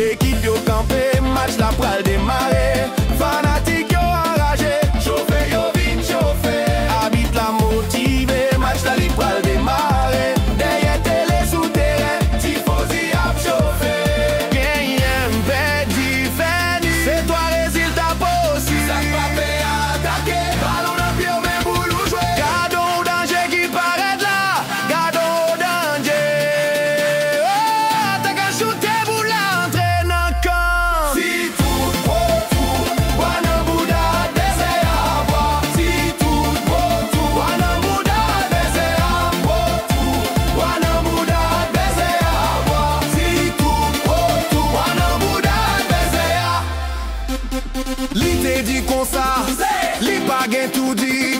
l'équipe yo campé, match la pral démarrer. Fanatique yo enragé, chauffé yo vin chauffé. Habite la motivé, match la li pral démarrer. Derrière télé souterrain, tifosi ap chauffé. Gagnant, perdu, fini, c'est toi résultat possible. Ça va payer attaquer, ballon dans pied mais boulou jouer. Gardons au danger qui paraît là, gardons au danger. Oh, t'as qu'à shooter pour l'entrer dans le camp. Si tout beau tout, Wanamouda désert à boire. Si tout beau tout, Wanamouda désert à boire. Wanamouda désert à boire. Si tout beau tout, Wanamouda désert à. Li te dit comme ça, li pas gain tout dit.